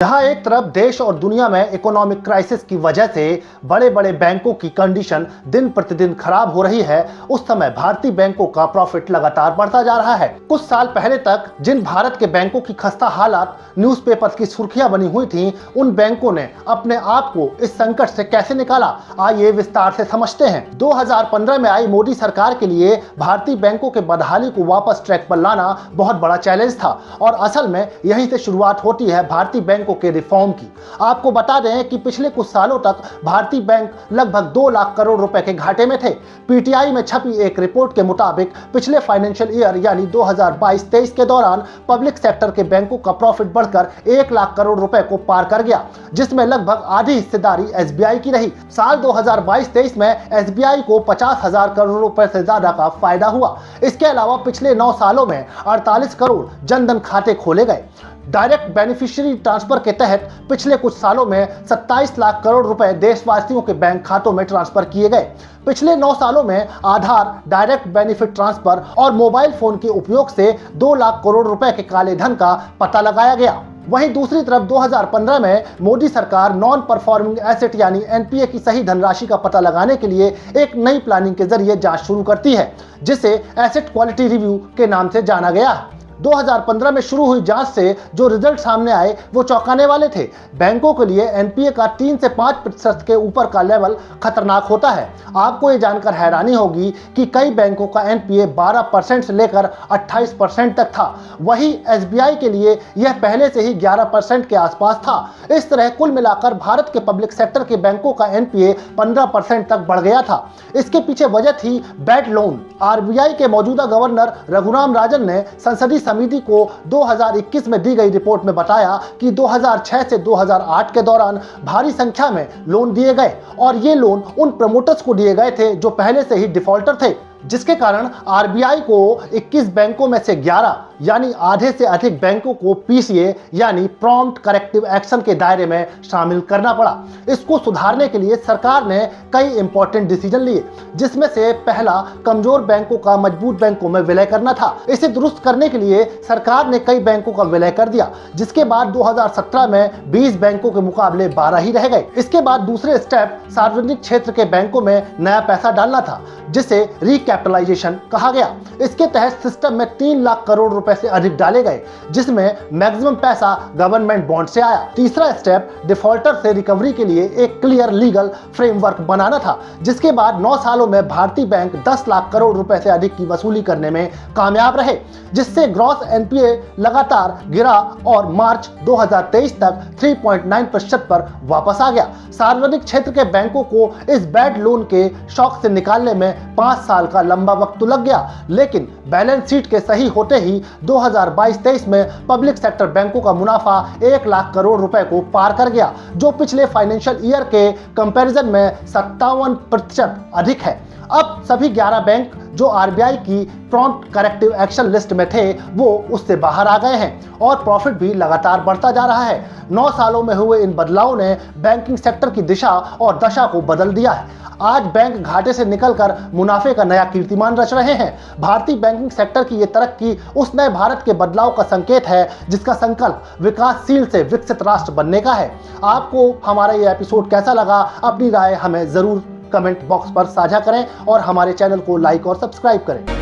जहां एक तरफ देश और दुनिया में इकोनॉमिक क्राइसिस की वजह से बड़े बड़े बैंकों की कंडीशन दिन प्रतिदिन खराब हो रही है, उस समय भारतीय बैंकों का प्रॉफिट लगातार बढ़ता जा रहा है। कुछ साल पहले तक जिन भारत के बैंकों की खस्ता हालात न्यूज़पेपर्स की सुर्खियां बनी हुई थीं, उन बैंकों ने अपने आप को इस संकट से कैसे निकाला, आइए विस्तार से समझते हैं। 2015 में आई मोदी सरकार के लिए भारतीय बैंकों के बदहाली को वापस ट्रैक पर लाना बहुत बड़ा चैलेंज था और असल में यहीं से शुरुआत होती है भारतीय बैंकों के रिफॉर्म की। आपको बता दें कि पिछले कुछ सालों तक भारतीय बैंक लगभग 2 लाख करोड़ रुपए के घाटे में थे। पीटीआई में छपी एक रिपोर्ट के मुताबिक पिछले फाइनेंशियल ईयर यानी 2022-23 के दौरान पब्लिक सेक्टर के बैंकों का प्रॉफिट बढ़कर 1 लाख करोड़ रुपए को पार कर गया, जिसमें लगभग आधी हिस्सेदारी एसबीआई की रही। साल 2022-23 में एसबीआई को 50,000 करोड़ रुपए से ज्यादा का फायदा हुआ। इसके अलावा पिछले 9 सालों में 48 करोड़ जनधन खाते खोले गए। डायरेक्ट बेनिफिशियरी ट्रांसफर के तहत पिछले कुछ सालों में 27 लाख करोड़ रुपए देशवासियों के बैंक खातों में ट्रांसफर किए गए। पिछले 9 सालों में आधार, डायरेक्ट बेनिफिट ट्रांसफर और मोबाइल फोन के उपयोग से 2 लाख करोड़ रुपए के काले धन का पता लगाया गया। वहीं दूसरी तरफ 2015 में मोदी सरकार नॉन परफॉर्मिंग एसेट यानी एनपीए की सही धनराशि का पता लगाने के लिए एक नई प्लानिंग के जरिए जांच शुरू करती है, जिसे एसेट क्वालिटी रिव्यू के नाम से जाना गया है। 2015 में शुरू हुई जांच से जो रिजल्ट सामने आए वो चौंकाने वाले थे। बैंकों के लिए एनपीए का 3 से 5% के ऊपर का लेवल खतरनाक होता है। आपको ये जानकर हैरानी होगी कि कई बैंकों का एनपीए 12% से लेकर 28% तक था। वहीं एसबीआई के लिए यह पहले से ही 11% के आसपास था। इस तरह कुल मिलाकर भारत के पब्लिक सेक्टर के बैंकों का एनपीए 15% तक बढ़ गया था। इसके पीछे वजह थी बैड लोन। आरबीआई के मौजूदा गवर्नर रघुराम राजन ने संसदीय समिति को 2021 में दी गई रिपोर्ट में बताया कि 2006 से 2008 के दौरान भारी संख्या में लोन दिए गए और ये लोन उन प्रमोटर्स को दिए गए थे जो पहले से ही डिफॉल्टर थे, जिसके कारण आरबीआई को 21 बैंकों में से 11 यानी आधे से अधिक बैंकों को पीसीए यानी प्रॉम्प्ट करेक्टिव एक्शन के दायरे में शामिल करना पड़ा। इसको सुधारने के लिए सरकार ने कई इंपॉर्टेंट डिसीजन लिए, जिसमें से पहला कमजोर बैंकों का मजबूत बैंकों में विलय करना था। इसे दुरुस्त करने के लिए सरकार ने कई बैंकों का विलय कर दिया, जिसके बाद 2017 में 20 बैंकों के मुकाबले 12 ही रह गए। इसके बाद दूसरे स्टेप सार्वजनिक क्षेत्र के बैंकों में नया पैसा डालना था, जिसे रिकैपिटलाइजेशन कहा गया। इसके तहत सिस्टम में 3 लाख करोड़ रुपए से अधिक डाले गए, जिसमें मैक्सिमम पैसा गवर्नमेंट बॉन्ड से आया। तीसरा स्टेप डिफॉल्टर से रिकवरी के लिए एक क्लियर लीगल फ्रेमवर्क बनाना था, जिसके बाद 9 सालों में भारतीय बैंक 10 लाख करोड़ रुपए से अधिक की वसूली करने में कामयाब रहे, जिससे ग्रॉस एनपीए लगातार गिरा और मार्च 2023 तक 3.9% पर वापस आ गया। सार्वजनिक क्षेत्र के बैंकों को इस बैड लोन के शॉक से निकालने में 5 साल का लंबा वक्त तो लग गया, लेकिन बैलेंस शीट के सही होते ही 2022-23 में पब्लिक सेक्टर बैंकों का मुनाफा 1 लाख करोड़ रुपए को पार कर गया, जो पिछले फाइनेंशियल ईयर के कंपैरिजन में 57% अधिक है। अब सभी 11 बैंक जो आरबीआई की प्रॉम्प्ट करेक्टिव एक्शन लिस्ट में थे वो उससे बाहर आ गए हैं और प्रॉफिट भी लगातार बढ़ता जा रहा है। 9 सालों में हुए इन बदलावों ने बैंकिंग सेक्टर की दिशा और दशा को बदल दिया है। आज बैंक घाटे से निकलकर मुनाफे का नया कीर्तिमान रच रहे हैं। भारतीय बैंकिंग सेक्टर की ये तरक्की उस नए भारत के बदलाव का संकेत है, जिसका संकल्प विकासशील से विकसित राष्ट्र बनने का है। आपको हमारा ये एपिसोड कैसा लगा, अपनी राय हमें जरूर कमेंट बॉक्स पर साझा करें और हमारे चैनल को लाइक और सब्सक्राइब करें।